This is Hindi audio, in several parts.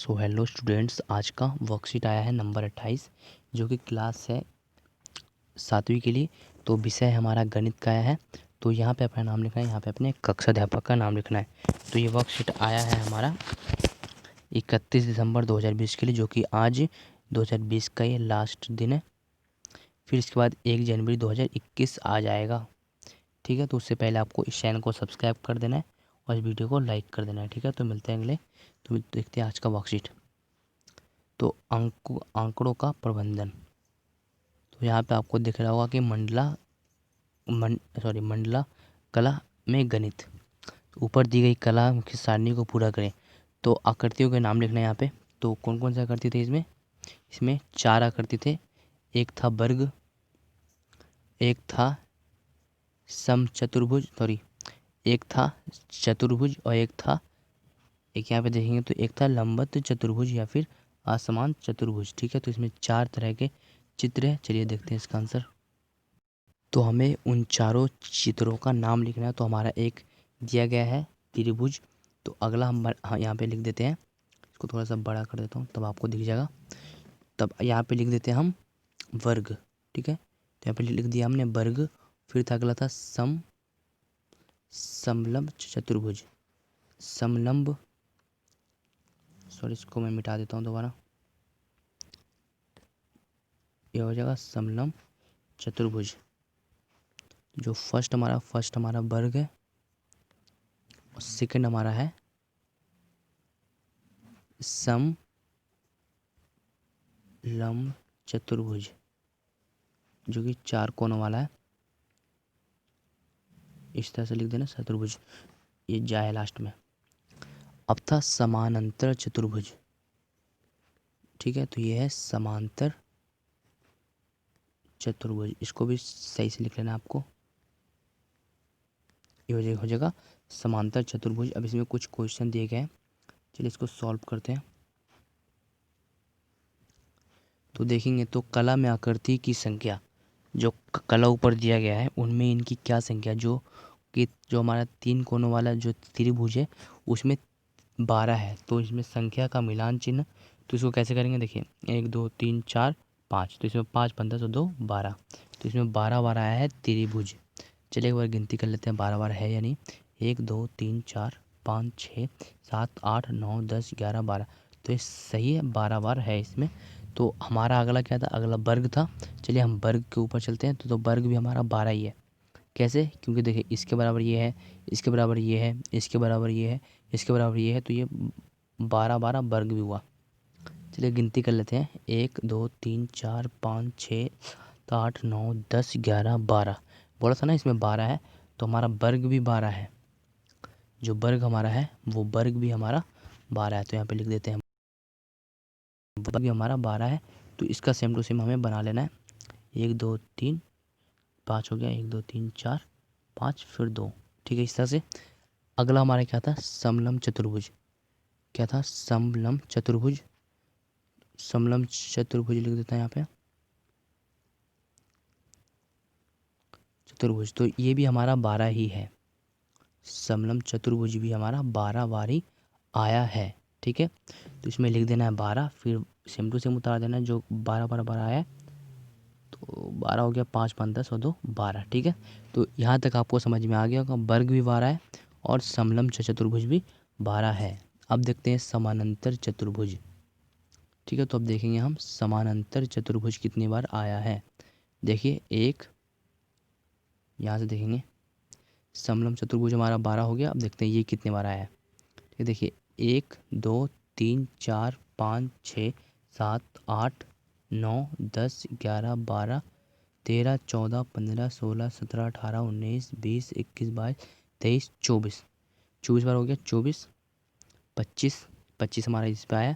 सो हेलो स्टूडेंट्स, आज का वर्कशीट आया है नंबर 28 जो कि क्लास है 7वीं के लिए। तो विषय हमारा गणित का आया है। तो यहाँ पे अपना नाम लिखना है, यहाँ पे अपने कक्षा अध्यापक का नाम लिखना है। तो ये वर्कशीट आया है हमारा 31 दिसंबर 2020 के लिए, जो कि आज 2020 का ये लास्ट दिन है। फिर इसके बाद 1 जनवरी 2021 आ जाएगा। ठीक है, तो उससे पहले आपको इस चैनल को सब्सक्राइब कर देना है और इस वीडियो को लाइक कर देना है। ठीक है, तो मिलते हैं अगले। तो देखते हैं आज का वर्कशीट। तो आंकड़ों का प्रबंधन। तो यहाँ पे आपको दिख रहा होगा कि मंडला कला में गणित। ऊपर दी गई कला की सारणी को पूरा करें। तो आकृतियों के नाम लिखना है यहाँ पे। तो कौन कौन से आकृति थे इसमें? इसमें 4 आकृति थे। एक था वर्ग, एक था समचतुर्भुज, एक था चतुर्भुज और एक यहाँ पे देखेंगे तो एक था लंबवत चतुर्भुज या फिर असमान चतुर्भुज। ठीक है, तो इसमें 4 तरह के चित्र है। चलिए देखते हैं इसका आंसर। तो हमें उन चारों चित्रों का नाम लिखना है। तो हमारा एक दिया गया है त्रिभुज। तो अगला हम यहाँ पे लिख देते हैं। इसको थोड़ा सा बड़ा कर देता हूँ तब आपको दिख जाएगा। तब यहाँ पे लिख देते हैं हम वर्ग। ठीक है, तो यहाँ पे लिख दिया हमने वर्ग। फिर था अगला था समलंब चतुर्भुज। समलंब, इसको मैं मिटा देता हूँ दोबारा। यह हो जाएगा समलंब चतुर्भुज। जो फर्स्ट हमारा वर्ग है और सेकंड हमारा है समलंब चतुर्भुज, जो कि 4 कोनों वाला है। इस तरह से लिख देना चतुर्भुज, ये जाए लास्ट में। अब था समानांतर चतुर्भुज। ठीक है, तो ये है समांतर चतुर्भुज। इसको भी सही से लिख लेना आपको। ये हो जाएगा समांतर चतुर्भुज। अब इसमें कुछ क्वेश्चन दिए गए हैं, चलिए इसको सॉल्व करते हैं। तो देखेंगे तो कला में आकृति की संख्या, जो कला ऊपर दिया गया है उनमें इनकी क्या संख्या, जो हमारा 3 कोनों वाला जो त्रिभुज है उसमें 12 है। तो इसमें संख्या का मिलान चिन्ह, तो इसको कैसे करेंगे? देखिए 1 2 3 4 5, तो इसमें 5 15 तो 2 12, तो इसमें 12 बार आया है त्रिभुज। चलिए एक बार गिनती कर लेते हैं 12 बार है या नहीं। 1 2 3 4 5 6 7 8 9 10 11 12, तो ये सही है, 12 बार है इसमें। तो हमारा अगला क्या था? अगला वर्ग था। चलिए हम वर्ग के ऊपर चलते हैं। तो वर्ग भी हमारा 12 ही है। कैसे? क्योंकि देखिए इसके बराबर ये है, इसके बराबर ये है, इसके बराबर ये है, इसके बराबर ये है, तो ये 12 12 वर्ग भी हुआ। चलिए गिनती कर लेते हैं। 1 2 3 4 5 6 7 8 9 10 11 12, बोला था ना इसमें 12 है, तो हमारा वर्ग भी 12 है। जो वर्ग हमारा है वो वर्ग भी हमारा 12 है। तो यहाँ पे लिख देते हैं वर्ग भी हमारा 12 है। तो इसका सेम टू सेम हमें बना लेना है। 1 2 3 5 हो गया, 1 2 3 4 5 फिर 2। ठीक है, इस तरह से। अगला हमारा क्या था? समलंब चतुर्भुज। क्या था? समलंब चतुर्भुज। समलंब चतुर्भुज लिख देता है यहाँ पे चतुर्भुज। तो ये भी हमारा 12 ही है। समलंब चतुर्भुज भी हमारा 12 बार ही आया है। ठीक है, तो इसमें लिख देना है 12, फिर सेम टू सेम उतार देना है जो 12 12 बार आया है। तो 12 हो गया, 5 5 10 और 2 12। ठीक है, तो यहाँ तक आपको समझ में आ गया होगा। वर्ग भी 12 है और समलंब चतुर्भुज भी 12 है। अब देखते हैं समानांतर चतुर्भुज। ठीक है, तो अब देखेंगे हम समानांतर चतुर्भुज कितनी बार आया है। देखिए एक, यहाँ से देखेंगे समलंब चतुर्भुज हमारा 12 हो गया। अब देखते हैं ये कितने बार आया है। ठीक है, देखिए 1 2 3 4 5 6 7 8 9 10 11 12 13 14 15 16 17 18 19 20 21 22 23 24, 24 बार हो गया। 24 25, 25 हमारा इस पे आया।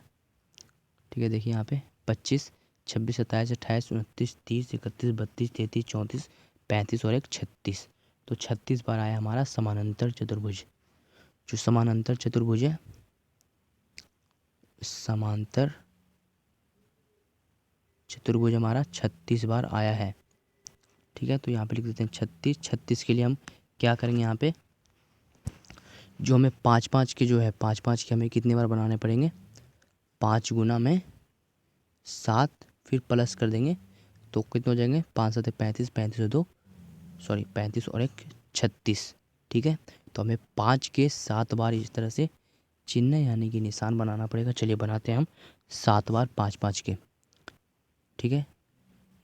ठीक है, देखिए यहाँ पे 25 26 27 28 29 30 31 32 33 34 35 और एक 36, तो 36 बार आया हमारा समानांतर चतुर्भुज। जो समानांतर चतुर्भुज है, समांतर चतुर्भुज हमारा 36 बार आया है। ठीक है, तो यहाँ पे लिख देते हैं 36। 36 के लिए हम क्या करेंगे? यहाँ पे जो हमें 5 5 के जो है 5 5 के हमें कितने बार बनाने पड़ेंगे? 5 गुना में 7, फिर प्लस कर देंगे तो कितने हो जाएंगे, 5 7 35, 35 और 2 सॉरी 35 और 1 36। ठीक है, तो हमें 5 के 7 बार इस तरह से चिन्ह यानी कि निशान बनाना पड़ेगा। चलिए बनाते हैं हम 7 बार 5 5 के। ठीक है,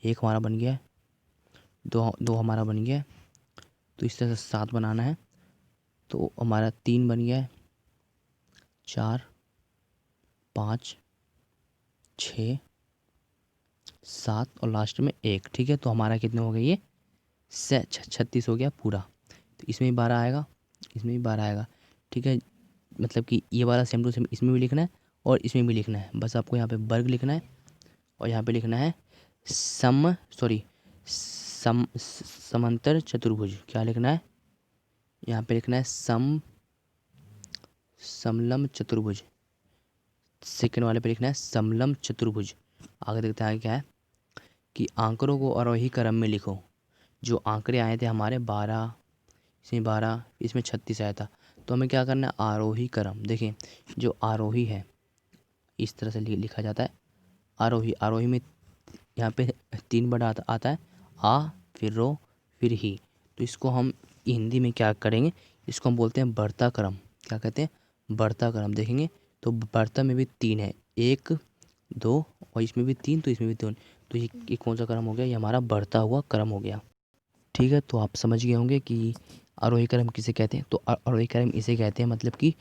एक हमारा बन गया है, दो हमारा बन गया है, तो इस तरह से 7 बनाना है। तो हमारा 3 बन गया है, 4 5 6 7 और लास्ट में 1। ठीक है, तो हमारा कितने हो गए, ये 36 हो गया पूरा। तो इसमें भी 12 आएगा, इसमें भी 12 आएगा। ठीक है, मतलब कि ये वाला सेम टू सेम इसमें भी लिखना है और इसमें भी लिखना है। बस आपको यहाँ पे वर्ग लिखना है और यहाँ पे लिखना है समांतर चतुर्भुज। क्या लिखना है, यहाँ पे लिखना है समलंब चतुर्भुज। सेकंड वाले पे लिखना है समलंब चतुर्भुज। आगे देखते हैं आगे क्या है कि आंकड़ों को आरोही क्रम में लिखो। जो आंकड़े आए थे हमारे 12, इसमें 12, इसमें 36 आया था, तो हमें क्या करना है, आरोही क्रम। देखिए जो आरोही है इस तरह से लिखा जाता है आरोही। आरोही में यहाँ पे 3 वर्ड आता है, आ फिर रो फिर ही। तो इसको हम हिंदी में क्या करेंगे, इसको हम बोलते हैं बढ़ता क्रम। क्या कहते हैं, बढ़ता क्रम। देखेंगे तो बढ़ता में भी 3 है, 1 2 और इसमें भी 3, तो इसमें भी 3। तो ये कौन सा क्रम हो गया, ये हमारा बढ़ता हुआ क्रम हो गया। ठीक है, तो आप समझ गए होंगे कि आरोही क्रम किसे कहते हैं। तो आरोही क्रम इसे कहते हैं, मतलब कि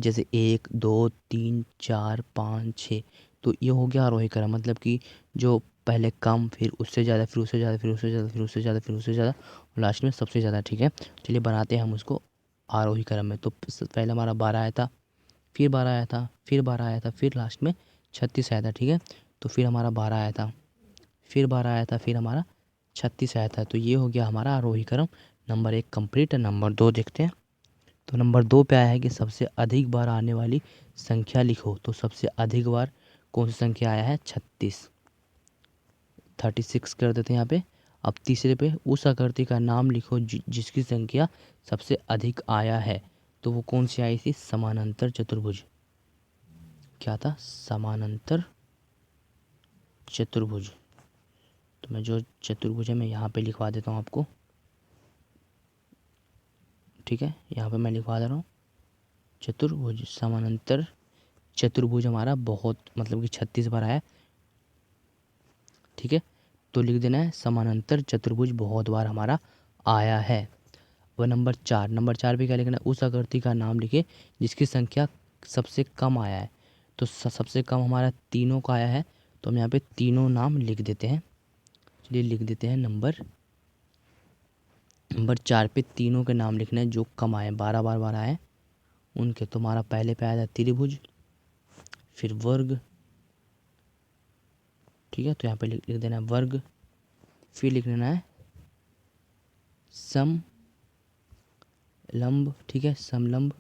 जैसे 1 2 3 4 5 6, तो ये हो गया आरोही क्रम। मतलब कि जो पहले कम, फिर उससे ज़्यादा, फिर उससे ज़्यादा, फिर उससे ज़्यादा, फिर उससे ज़्यादा, फिर उससे ज़्यादा और लास्ट में सबसे ज़्यादा। ठीक है, चलिए बनाते हैं हम उसको आरोही क्रम में। तो पहले हमारा 12 आया था, फिर 12 आया था, फिर 12 आया था, फिर लास्ट में 36 आया था। ठीक है, तो फिर हमारा 12 आया था, फिर 12 आया था, फिर हमारा 36 आया था। तो ये हो गया हमारा आरोही क्रम नंबर 1 कंप्लीट है। नंबर 2 देखते हैं। तो नंबर 2 पे आया है कि सबसे अधिक बार आने वाली संख्या लिखो। तो सबसे अधिक बार कौन सी संख्या आया है, 36 कर देते हैं यहाँ पे। अब तीसरे पे उस आकृति का नाम लिखो जिसकी संख्या सबसे अधिक आया है। तो वो कौन सी आई थी, समानांतर चतुर्भुज। क्या था, समानांतर चतुर्भुज। तो मैं जो चतुर्भुज है मैं यहाँ पे लिखवा देता हूँ आपको। ठीक है, यहाँ पे मैं लिखवा दे रहा हूँ चतुर्भुज। समानांतर चतुर्भुज हमारा बहुत मतलब कि 36 बार आया। ठीक है, तो लिख देना है समानांतर चतुर्भुज बहुत बार हमारा आया है। वह नंबर 4 पे क्या लिखना है, उस आकृति का नाम लिखे जिसकी संख्या सबसे कम आया है। तो सबसे कम हमारा तीनों का आया है, तो हम यहाँ पे तीनों नाम लिख देते हैं। चलिए लिख देते हैं नंबर 4 पे तीनों के नाम लिखना है जो कम आए, 12 बार आए उनके। तो हमारा पहले पे आया था त्रिभुज, फिर वर्ग। ठीक है, तो यहाँ पे लिख देना है वर्ग, फिर लिख लेना है समलंब। ठीक है, समलंब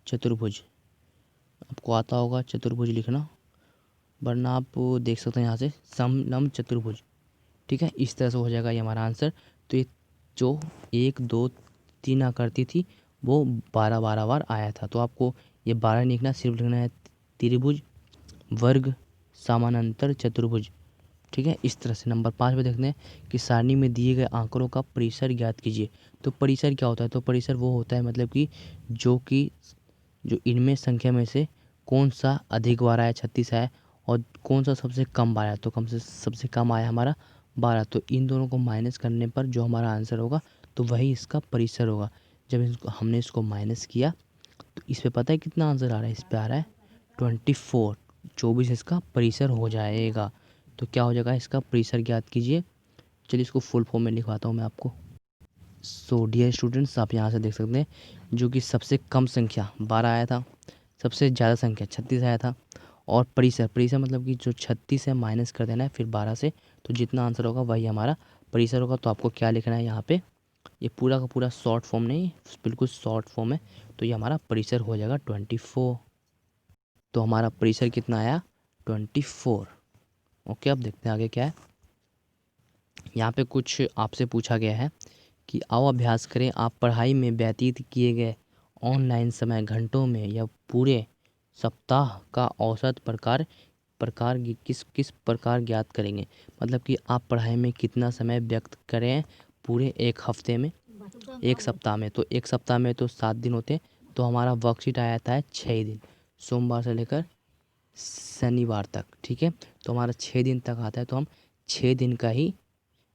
चतुर्भुज। आपको आता होगा चतुर्भुज लिखना, वरना आप देख सकते हैं यहाँ से समलंब चतुर्भुज। ठीक है, इस तरह से हो जाएगा ये हमारा आंसर। तो ये जो 1 2 3 आकृति थी वो 12 बार आया था। तो आपको ये 12 नहीं लिखना, सिर्फ लिखना है त्रिभुज, वर्ग, समानांतर चतुर्भुज। ठीक है, इस तरह से। नंबर 5 पे देखते हैं कि सारणी में दिए गए आंकड़ों का परिसर ज्ञात कीजिए। तो परिसर क्या होता है, तो परिसर वो होता है मतलब कि जो इनमें संख्या में से कौन सा अधिक बार आया, 36 आया, और कौन सा सबसे कम बार आया, तो कम से सबसे कम आया हमारा 12। तो इन दोनों को माइनस करने पर जो हमारा आंसर होगा तो वही इसका परिसर होगा। जब हमने इसको माइनस किया तो इस पे पता है कितना आंसर आ रहा है, इस पे आ रहा है 24। 24 इसका परिसर हो जाएगा। तो क्या हो जाएगा, इसका परिसर ज्ञात कीजिए। चलिए इसको फुल फॉर्म में लिखवाता हूँ मैं आपको। सो डियर स्टूडेंट्स, आप यहाँ से देख सकते हैं जो कि सबसे कम संख्या 12 आया था, सबसे ज़्यादा संख्या 36 आया था, और परिसर मतलब कि जो 36 है माइनस कर देना है फिर 12 से, तो जितना आंसर होगा वही हमारा परिसर होगा। तो आपको क्या लिखना है यहाँ पे, ये पूरा का पूरा शॉर्ट फॉर्म नहीं, बिल्कुल शॉर्ट फॉर्म है। तो ये हमारा परिसर हो जाएगा 24। तो हमारा परिसर कितना आया, 24। ओके, अब देखते हैं आगे क्या है। यहाँ पे कुछ आपसे पूछा गया है कि आओ अभ्यास करें। आप पढ़ाई में व्यतीत किए गए ऑनलाइन समय घंटों में या पूरे सप्ताह का औसत प्रकार प्रकार किस किस प्रकार ज्ञात करेंगे। मतलब कि आप पढ़ाई में कितना समय व्यक्त करें पूरे एक हफ्ते में, एक सप्ताह में। तो एक सप्ताह में तो 7 दिन होते हैं, तो हमारा वर्कशीट आ जाता है 6 दिन, सोमवार से लेकर शनिवार तक। ठीक है, तो हमारा 6 दिन तक आता है, तो हम 6 दिन का ही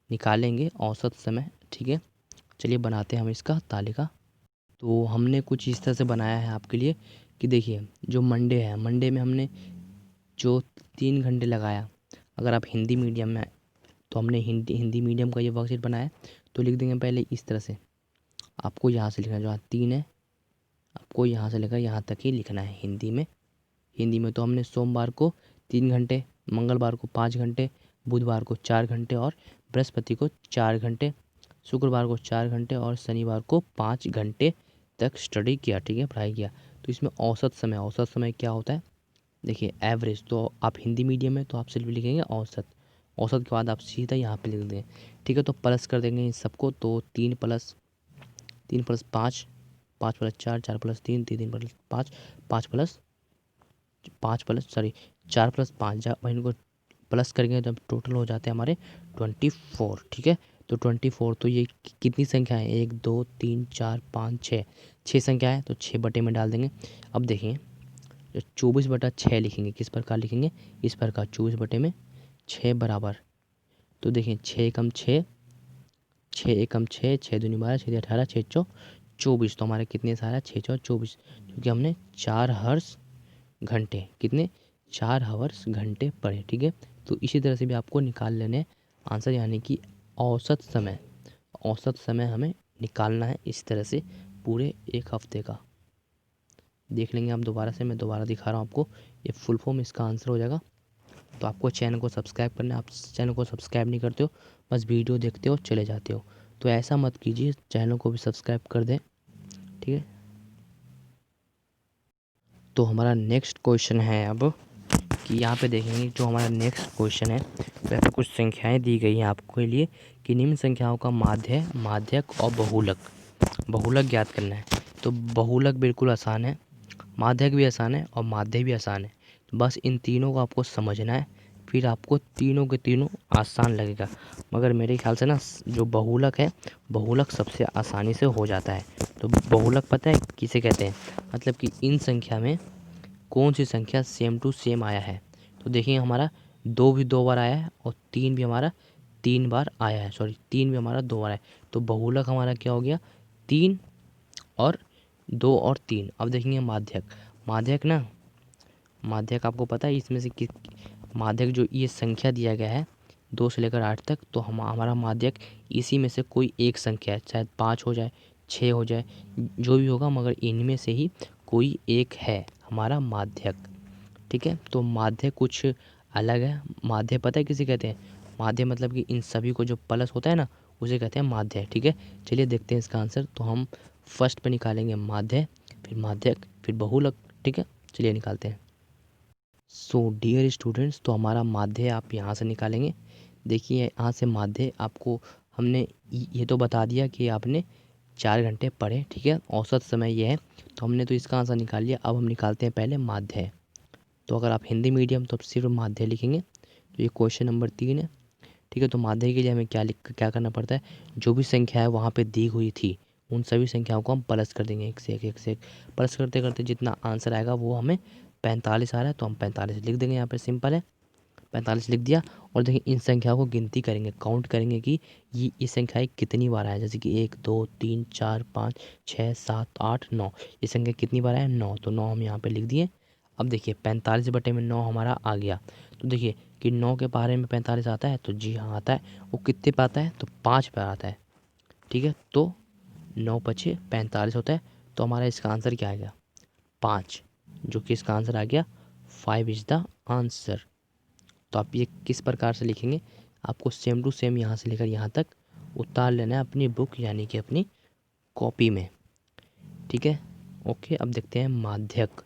निकालेंगे औसत समय। ठीक है, चलिए बनाते हैं हम इसका तालिका। तो हमने कुछ इस तरह से बनाया है आपके लिए कि देखिए, जो मंडे है, मंडे में हमने जो 3 घंटे लगाया, अगर आप हिंदी मीडियम में, तो हमने हिंदी मीडियम का ये वर्कशीट बनाया। तो लिख देंगे पहले इस तरह से, आपको यहाँ से लिखना है, जो यहाँ 3 है आपको यहाँ से लेकर यहाँ तक ही लिखना है हिंदी में। हिंदी में तो हमने सोमवार को 3 घंटे, मंगलवार को 5 घंटे, बुधवार को 4 घंटे और बृहस्पति को 4 घंटे, शुक्रवार को 4 घंटे और शनिवार को 5 घंटे तक स्टडी किया। ठीक है, पढ़ाई किया। तो इसमें औसत समय क्या होता है, देखिए एवरेज। तो आप हिंदी मीडियम में तो आप सिर्फ लिखेंगे औसत, औसत के बाद आप सीधा यहाँ पे लिख दें। ठीक है, तो प्लस कर देंगे इन सबको। तो 3 plus 5, 5 plus 4, 4 plus 3, 3 plus 5, 5 plus sorry 4 plus 5, जब इनको प्लस करेंगे तो टोटल हो जाते हैं हमारे 24। ठीक है, तो 24, तो ये कितनी संख्या है, 1 2 3 4 5 6, 6 संख्या है, तो 6 बटे में डाल देंगे। अब देखिए, जो 24/6 लिखेंगे, किस प्रकार लिखेंगे, इस प्रकार 24 बटे में 6 बराबर। तो देखिए 6 एकम 6, 6 एकम 6, 6 दूनी 12, 6 18, 6 चौ 24। तो हमारे कितने सारा 6 चौ 24, क्योंकि हमने 4 हर्स घंटे, कितने 4 हावर्स घंटे पढ़े। ठीक है, तो इसी तरह से भी आपको निकाल लेने आंसर, यानी कि औसत समय। औसत समय हमें निकालना है इस तरह से पूरे एक हफ्ते का। देख लेंगे हम दोबारा से, मैं दोबारा दिखा रहा हूँ आपको, ये फुल फॉर्म इसका आंसर हो जाएगा। तो आपको चैनल को सब्सक्राइब करना है, आप चैनल को सब्सक्राइब नहीं करते हो, बस वीडियो देखते हो चले जाते हो, तो ऐसा मत कीजिए, चैनल को भी सब्सक्राइब कर दें। ठीक है, तो हमारा नेक्स्ट क्वेश्चन है अब कि यहाँ पे देखेंगे, जो हमारा नेक्स्ट क्वेश्चन है, तो यहाँ पे कुछ संख्याएं दी गई हैं आपके लिए कि निम्न संख्याओं का माध्य, माध्यक और बहुलक ज्ञात करना है। तो बहुलक बिल्कुल आसान है, माध्यक भी आसान है और माध्य भी आसान है। तो बस इन तीनों को आपको समझना है, फिर आपको तीनों के तीनों आसान लगेगा। मगर मेरे ख्याल से ना, जो बहुलक है, बहुलक सबसे आसानी से हो जाता है। तो बहुलक पता है किसे कहते हैं, मतलब कि इन संख्या में कौन सी संख्या सेम टू सेम आया है। तो देखिए, हमारा 2 भी 2 बार आया है और 3 भी हमारा 3 बार आया है, सॉरी 3 भी हमारा 2 बार आया है। तो बहुलक हमारा क्या हो गया, 3 और 2 और 3। अब देखेंगे माध्यक, माध्यक ना, माध्यक आपको पता है इसमें से किस माध्यक, जो ये संख्या दिया गया है 2 से लेकर 8 तक, तो हमारा माध्यक इसी में से कोई एक संख्या है, शायद 5 हो जाए, 6 हो जाए, जो भी होगा, मगर इनमें से ही कोई एक है हमारा माध्यक। ठीक है, तो माध्य कुछ अलग है। माध्य पता है किसे कहते हैं, माध्य मतलब कि इन सभी को जो प्लस होता है ना, उसे कहते हैं माध्य। ठीक है, चलिए देखते हैं इसका आंसर। तो हम फर्स्ट पे निकालेंगे माध्य, फिर माध्यक, फिर बहुलक। ठीक है, चलिए निकालते हैं। सो डियर स्टूडेंट्स, तो हमारा माध्य आप यहाँ से निकालेंगे। देखिए, यहाँ से माध्य आपको हमने ये तो बता दिया कि आपने 4 घंटे पढ़े। ठीक है, औसत समय ये है, तो हमने तो इसका आंसर निकाल लिया। अब हम निकालते हैं पहले माध्य। तो अगर आप हिंदी मीडियम तो सिर्फ माध्य लिखेंगे। तो ये क्वेश्चन नंबर 3 है। ठीक है, तो माध्य के लिए हमें क्या करना पड़ता है, जो भी संख्या है वहाँ पे दी हुई थी, उन सभी संख्याओं को हम प्लस कर देंगे, एक से एक, एक से एक प्लस करते करते जितना आंसर आएगा वो हमें 45 आ रहा है, तो हम 45 लिख देंगे। यहाँ पे सिंपल है, 45 लिख दिया। और देखिए, इन संख्याओं को गिनती करेंगे, काउंट करेंगे कि ये संख्याएँ कितनी बार आए, जैसे कि 1 2 3 4 5 6 7 8 9, ये संख्या कितनी बार आए, 9। तो 9 हम यहाँ पे लिख दिए। अब देखिए 45 बटे में 9 हमारा आ गया। तो देखिए कि 9 के बारे में 45 आता है, तो जी हाँ आता है। वो कितने पे आता है, तो 5 पे आता है। ठीक है, तो 9 पचे 45 होता है। तो हमारा इसका आंसर क्या आ गया, 5, जो कि इसका आंसर आ गया 5 इज़ द आंसर। तो आप ये किस प्रकार से लिखेंगे, आपको सेम टू सेम यहाँ से लेकर यहाँ तक उतार लेना है अपनी बुक, यानी कि अपनी कॉपी में। ठीक है, ओके। अब देखते हैं माध्यक,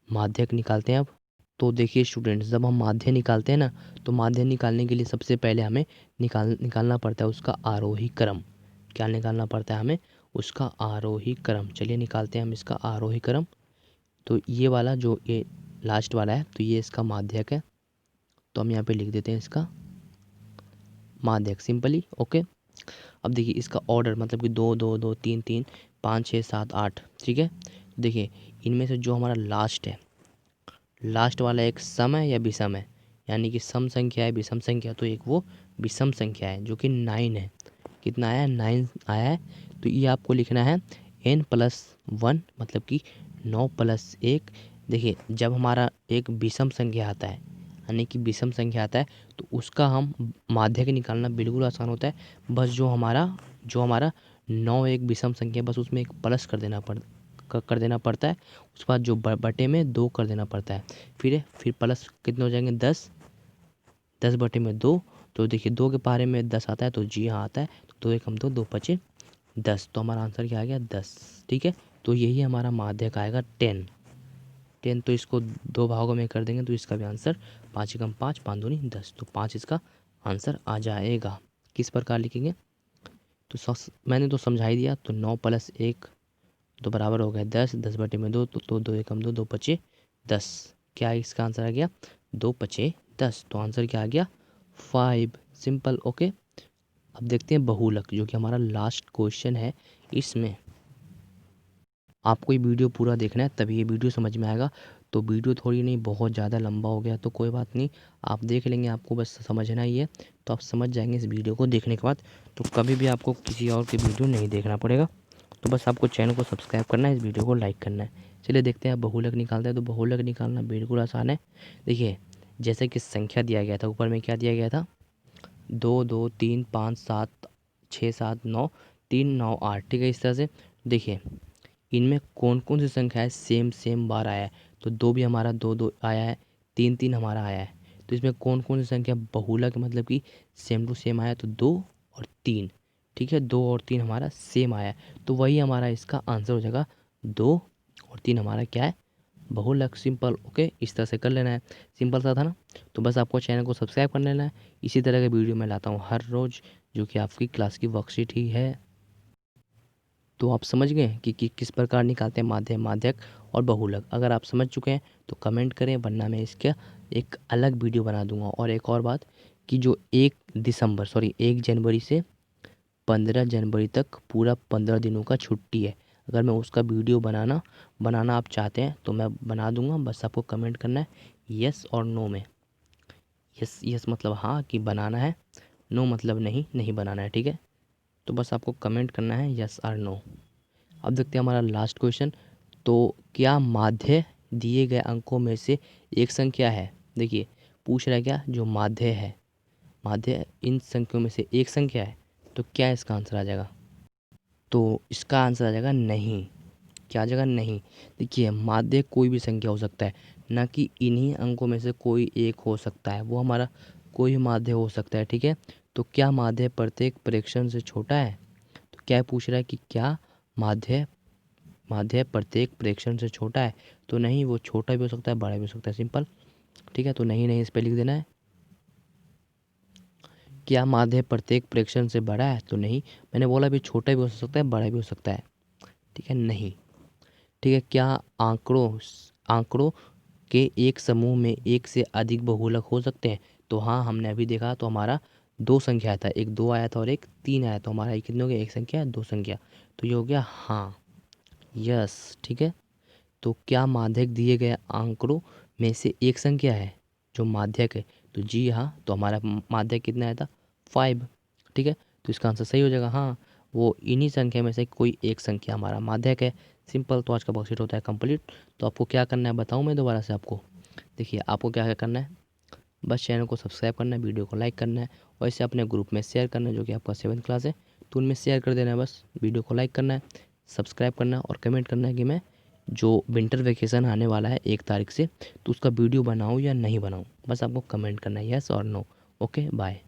माध्यक निकालते हैं अब। तो देखिए स्टूडेंट्स, जब हम माध्य निकालते हैं ना, तो माध्य निकालने के लिए सबसे पहले हमें निकालना पड़ता है उसका आरोही क्रम। क्या निकालना पड़ता है हमें, उसका आरोही क्रम। चलिए निकालते हैं हम इसका आरोही क्रम। तो ये वाला जो ये लास्ट वाला है तो ये इसका माध्यक है, तो हम यहाँ पे लिख देते हैं इसका माध्यक सिंपली। ओके, अब देखिए इसका ऑर्डर मतलब कि 2 2 2 3 3 5 6 7 8, ठीक है। देखिए इनमें से जो हमारा लास्ट है, लास्ट वाला एक सम है या विषम है, यानी कि सम संख्या है विषम संख्या, तो एक वो विषम संख्या है जो कि 9 है। कितना आया है? 9 आया है। तो ये आपको लिखना है n+1 मतलब कि 9+1। देखिए जब हमारा एक विषम संख्या आता है, यानी कि विषम संख्या आता है, तो उसका हम माध्यक निकालना बिल्कुल आसान होता है। बस जो हमारा 9 एक विषम संख्या है, बस उसमें एक प्लस कर देना पड़ता है। उसके बाद जो बटे में 2 कर देना पड़ता है। फिर प्लस कितने हो जाएंगे? 10, 10/2। तो देखिए 2 के पहाड़े में 10 आता है, तो जी हाँ आता है। तो 2 1 हम 2, 2 5 10, तो हमारा आंसर क्या आ गया? 10, ठीक है। तो यही हमारा माध्यक आएगा 10। तो इसको 2 भागों में कर देंगे तो इसका भी आंसर 5 एकम 5, 5 दूनी 10, तो 5 इसका आंसर आ जाएगा। किस प्रकार लिखेंगे? तो मैंने तो समझा ही दिया। तो 9+1 तो बराबर हो गया 10, 10/2, तो 2 एकम 2, 2 5 10। क्या इसका आंसर आ गया? 2 5 10। तो आंसर क्या आ गया? 5, सिंपल। ओके, अब देखते हैं बहुलक, जो कि हमारा लास्ट क्वेश्चन है। इसमें आपको ये वीडियो पूरा देखना है तभी ये वीडियो समझ में आएगा। तो वीडियो थोड़ी नहीं बहुत ज़्यादा लंबा हो गया तो कोई बात नहीं, आप देख लेंगे, आपको बस समझना ही है। तो आप समझ जाएंगे इस वीडियो को देखने के बाद, तो कभी भी आपको किसी और की वीडियो नहीं देखना पड़ेगा। तो बस आपको चैनल को सब्सक्राइब करना है, इस वीडियो को लाइक करना है। चलिए देखते हैं बहुलक निकालते हैं। तो बहुलक निकालना बिल्कुल आसान है। देखिए जैसे कि संख्या दिया गया था, ऊपर में क्या दिया गया था? 2 2 3 5 7 6 7 9 3 9 8, ठीक है। इस तरह से देखिए इनमें कौन कौन सी संख्याएं सेम सेम बार आया है? तो 2 भी हमारा 2 2 आया है, 3 3 हमारा आया है। तो इसमें कौन कौन सी संख्या बहुलक मतलब कि सेम टू सेम आया? तो 2 और 3, ठीक है। 2 और 3 हमारा सेम आया है, तो वही हमारा इसका आंसर हो जाएगा। 2 और 3 हमारा क्या है? बहुलक, सिंपल। ओके, इस तरह से कर लेना है। सिंपल सा था ना? तो बस आपको चैनल को सब्सक्राइब कर लेना है। इसी तरह के वीडियो मैं लाता हूँ हर रोज़, जो कि आपकी क्लास की वर्कशीट ही है। तो आप समझ गए कि किस प्रकार निकालते हैं माध्यक और बहुलक। अगर आप समझ चुके हैं तो कमेंट करें, वरना मैं इसका एक अलग वीडियो बना दूंगा। और एक और बात कि जो 1 जनवरी से 15 जनवरी तक पूरा 15 दिनों का छुट्टी है, अगर मैं उसका वीडियो बनाना आप चाहते हैं तो मैं बना दूंगा। बस आपको कमेंट करना है यस और नो में। यस यस मतलब हाँ कि बनाना है, नो मतलब नहीं नहीं बनाना है, ठीक है। तो बस आपको कमेंट करना है यस और नो। अब देखते हैं हमारा लास्ट क्वेश्चन। तो क्या माध्य दिए गए अंकों में से एक संख्या है? देखिए पूछ रहा है क्या? जो माध्य इन संख्याओं में से एक संख्या है, तो क्या इसका आंसर आ जाएगा? तो इसका आंसर आ जाएगा नहीं। क्या आ जाएगा? नहीं। देखिए माध्य कोई भी संख्या हो सकता है, ना कि इन्हीं अंकों में से कोई एक हो सकता है, वो हमारा कोई भी माध्य हो सकता है, ठीक है। तो क्या माध्य प्रत्येक प्रेक्षण से छोटा है? तो क्या पूछ रहा है कि क्या माध्य माध्य प्रत्येक प्रेक्षण से छोटा है? तो नहीं, वो छोटा भी हो सकता है बड़ा भी हो सकता है, सिंपल, ठीक है। तो नहीं नहीं इस पे लिख देना है। क्या माध्य प्रत्येक प्रेक्षण से बड़ा है? तो नहीं, मैंने बोला भी छोटा भी हो सकता है बड़ा भी हो सकता है, ठीक है, नहीं, ठीक है। क्या आंकड़ों के एक समूह में एक से अधिक बहुलक हो सकते हैं? तो हाँ, हमने अभी देखा, तो हमारा 2 संख्या था, एक 2 आया था और एक 3 आया, तो हमारा ये कितने हो गया? एक संख्या 2 संख्या, तो ये हो गया हाँ, यस, ठीक है। तो क्या माध्यक दिए गए आंकड़ों में से एक संख्या है? जो माध्यक है, तो जी हाँ, तो हमारा माध्यक कितना आया था? 5, ठीक है। तो इसका आंसर सही हो जाएगा हाँ, वो इन्हीं संख्या में से कोई एक संख्या हमारा माध्यक है, सिंपल। तो आज का वर्कशीट होता है कंप्लीट। तो आपको क्या करना है बताऊँ मैं दोबारा से आपको? देखिए आपको क्या क्या करना है, बस चैनल को सब्सक्राइब करना है, वीडियो को लाइक करना है, और इसे अपने ग्रुप में शेयर करना है, जो कि आपका 7th क्लास है, तो उनमें शेयर कर देना है। बस वीडियो को लाइक करना है, सब्सक्राइब करना है और कमेंट करना है कि मैं जो विंटर वेकेशन आने वाला है 1 तारीख से, तो उसका वीडियो बनाऊँ या नहीं बनाऊँ। बस आपको कमेंट करना है यस और नो। Okay, bye.